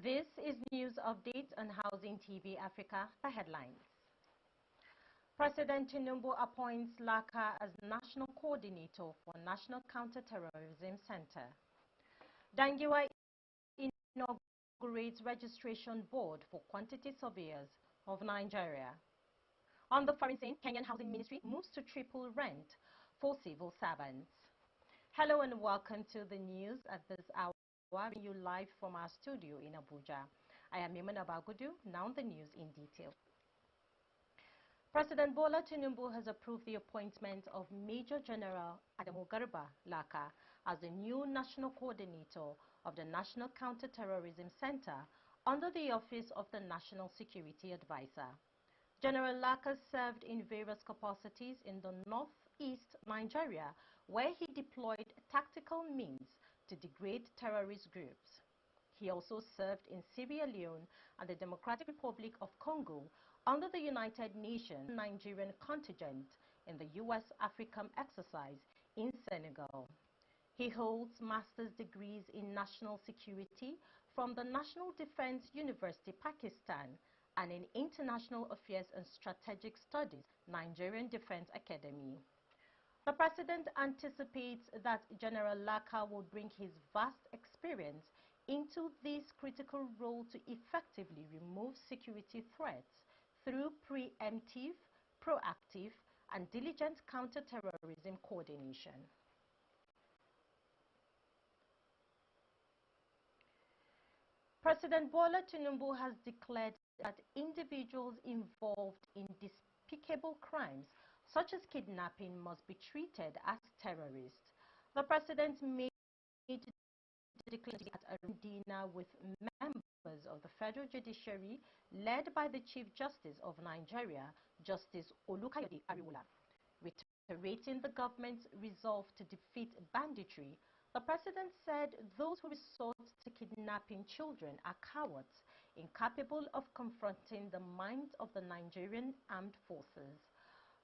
This is news update on Housing TV Africa, the headlines. President Tinubu appoints Laka as National Coordinator for National Counterterrorism Center. Dangiwa inaugurates Registration Board for Quantity Surveyors of Nigeria. On the foreign scene, Kenyan Housing Ministry moves to triple rent for civil servants. Hello and welcome to the news at this hour. Bringing you live from our studio in Abuja. I am Maimuna Bagudu. Now the news in detail. President Bola Tinubu has approved the appointment of Major General Adamu Garba Laka as the new national coordinator of the National Counterterrorism Center under the Office of the National Security Advisor. General Laka served in various capacities in the northeast Nigeria, where he deployed tactical means to degrade terrorist groups. He also served in Sierra Leone and the Democratic Republic of Congo under the United Nations Nigerian contingent in the U.S. AFRICOM exercise in Senegal. He holds master's degrees in national security from the National Defense University, Pakistan, and in International Affairs and Strategic Studies, Nigerian Defense Academy. The president anticipates that General Laka will bring his vast experience into this critical role to effectively remove security threats through preemptive, proactive, and diligent counterterrorism coordination. President Bola Tinubu has declared that individuals involved in despicable crimes such as kidnapping must be treated as terrorists. The president made the declaration at a dinner with members of the Federal Judiciary led by the Chief Justice of Nigeria, Justice Olukayode Ariwoola. Reiterating the government's resolve to defeat banditry, the president said those who resort to kidnapping children are cowards, incapable of confronting the minds of the Nigerian armed forces.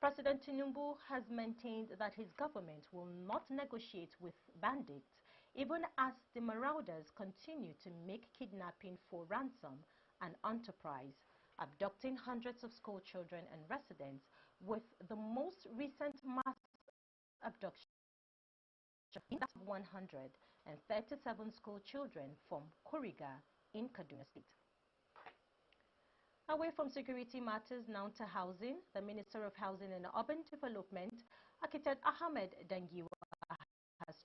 President Tinubu has maintained that his government will not negotiate with bandits, even as the marauders continue to make kidnapping for ransom an enterprise, abducting hundreds of school children and residents, with the most recent mass abduction in 137 school children from Kuriga in Kaduna State. Away from security matters, now to housing, the Minister of Housing and Urban Development, Architect Ahmed Dangiwa, has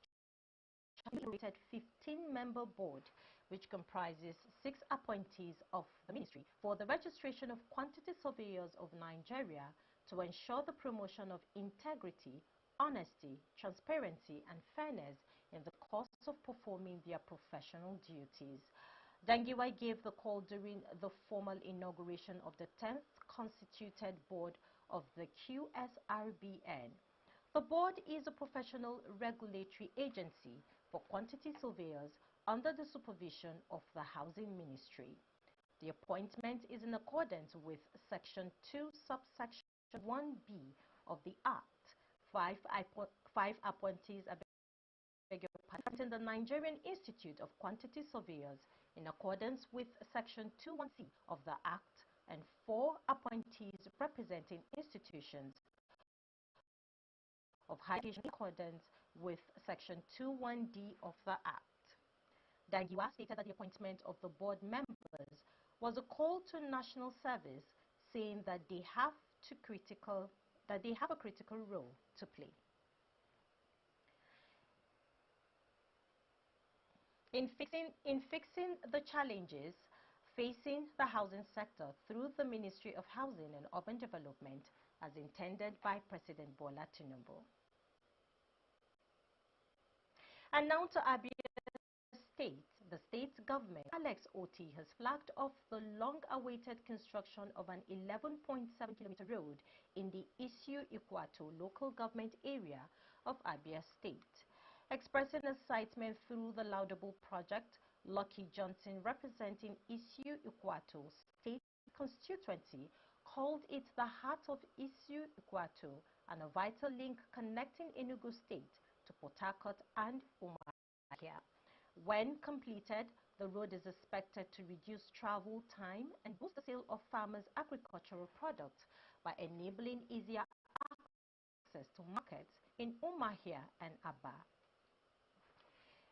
created a 15-member board, which comprises 6 appointees of the ministry for the registration of quantity surveyors of Nigeria to ensure the promotion of integrity, honesty, transparency, and fairness in the course of performing their professional duties. Dangiwa gave the call during the formal inauguration of the 10th constituted board of the QSRBN. The board is a professional regulatory agency for quantity surveyors under the supervision of the Housing Ministry. The appointment is in accordance with Section 2, subsection 1B of the Act. Five appointees are in the Nigerian Institute of Quantity Surveyors in accordance with Section 21C of the Act, and 4 appointees representing institutions of higher education in accordance with Section 21D of the Act. Dangiwa stated that the appointment of the board members was a call to national service, saying that they have a critical role to play. In fixing the challenges facing the housing sector through the Ministry of Housing and Urban Development as intended by President Bola Tinubu. And now to Abia State. The state government, Alex Oti, has flagged off the long-awaited construction of an 11.7-kilometer road in the Isiu-Ikwato local government area of Abia State. Expressing excitement through the laudable project, Lucky Johnson, representing Isiu-Ikwato State Constituency, called it the heart of Isiu-Ikwato and a vital link connecting Enugu State to Port Harcourt and Umuahia. When completed, The road is expected to reduce travel time and boost the sale of farmers' agricultural products by enabling easier access to markets in Umuahia and Aba.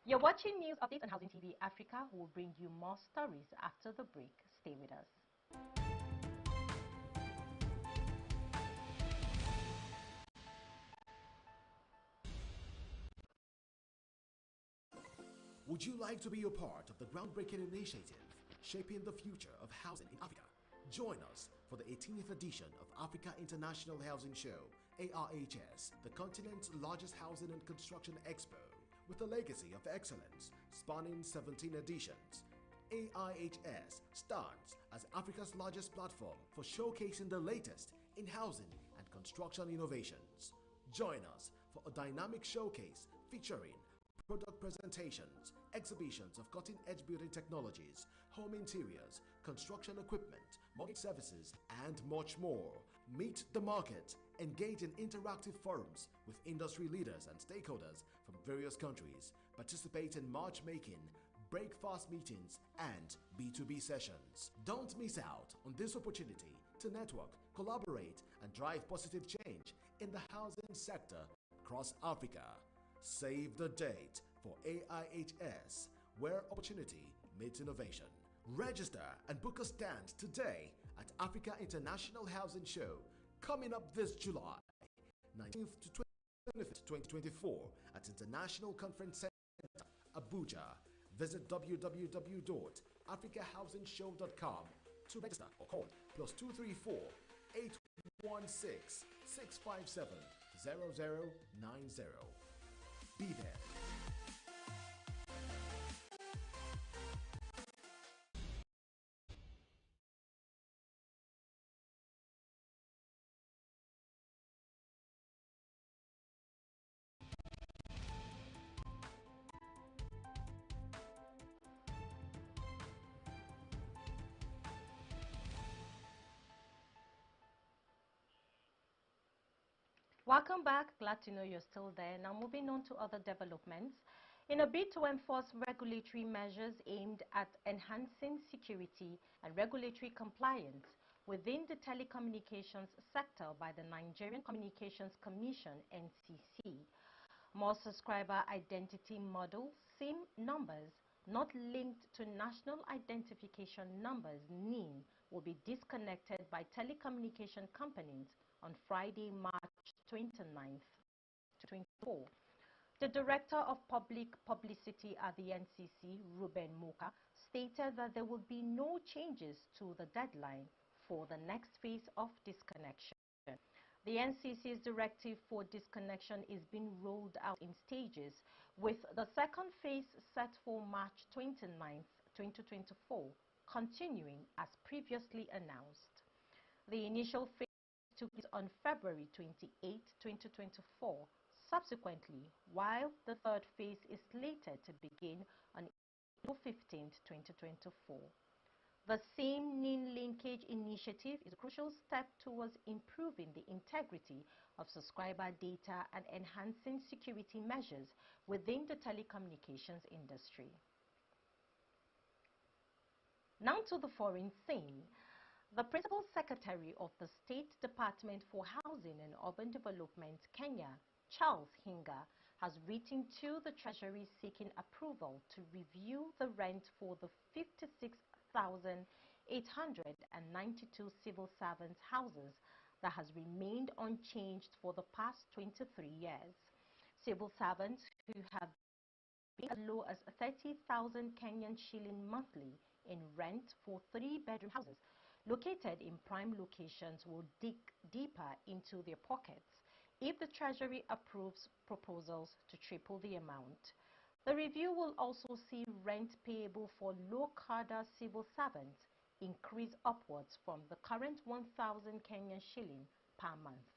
You're watching News Updates on Housing TV Africa, who will bring you more stories after the break. Stay with us. Would you like to be a part of the groundbreaking initiative shaping the future of housing in Africa? Join us for the 18th edition of Africa International Housing Show, ARHS, the continent's largest housing and construction expo, with a legacy of excellence spanning 17 editions. AIHS stands as Africa's largest platform for showcasing the latest in housing and construction innovations. Join us for a dynamic showcase featuring product presentations, exhibitions of cutting-edge building technologies, home interiors, construction equipment, mortgage services, and much more. Meet the market, engage in interactive forums with industry leaders and stakeholders from various countries, participate in matchmaking, breakfast meetings, and B2B sessions. Don't miss out on this opportunity to network, collaborate, and drive positive change in the housing sector across Africa. Save the date for AIHS, where opportunity meets innovation. Register and book a stand today at Africa International Housing Show, coming up this July 19th to 25th, 2024 at International Conference Center, Abuja. Visit www.africahousingshow.com to register or call +234 816 657 0090. Be there. Welcome back. Glad to know you're still there. Now moving on to other developments. In a bid to enforce regulatory measures aimed at enhancing security and regulatory compliance within the telecommunications sector by the Nigerian Communications Commission (NCC), more subscriber identity model SIM numbers not linked to National Identification Numbers (NIN) will be disconnected by telecommunication companies on Friday, March 29th to 24. The Director of Public Publicity at the NCC, Ruben Muka, stated that there will be no changes to the deadline for the next phase of disconnection. The NCC's directive for disconnection is being rolled out in stages, with the second phase set for March 29th, 2024, continuing as previously announced. The initial phase took place on February 28, 2024. Subsequently, while the third phase is slated to begin on April 15, 2024. The SIM NIN linkage initiative is a crucial step towards improving the integrity of subscriber data and enhancing security measures within the telecommunications industry. Now to the foreign scene. The Principal Secretary of the State Department for Housing and Urban Development, Kenya, Charles Hinga, has written to the Treasury seeking approval to review the rent for the 56,892 civil servants' houses that has remained unchanged for the past 23 years. Civil servants who have been as low as 30,000 Kenyan shilling monthly in rent for 3-bedroom houses located in prime locations will dig deeper into their pockets if the Treasury approves proposals to triple the amount. The review will also see rent payable for low-cadre civil servants increase upwards from the current 1,000 Kenyan shilling per month.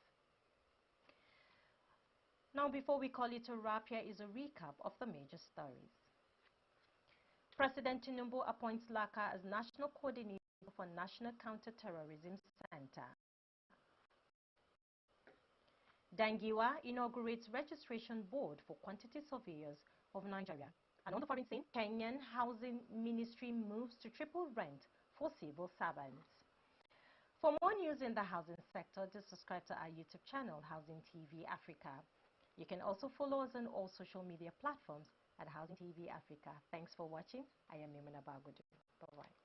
Now, before we call it a wrap, here is a recap of the major stories. President Tinubu appoints Laka as National Coordinator for National Counter-Terrorism Center. Dangiwa inaugurates registration board for quantity surveyors of Nigeria. And on the foreign scene, Kenyan Housing Ministry moves to triple rent for civil servants. For more news in the housing sector, do subscribe to our YouTube channel, Housing TV Africa. You can also follow us on all social media platforms at Housing TV Africa. Thanks for watching. I am Mimuna Bagudu. Bye-bye.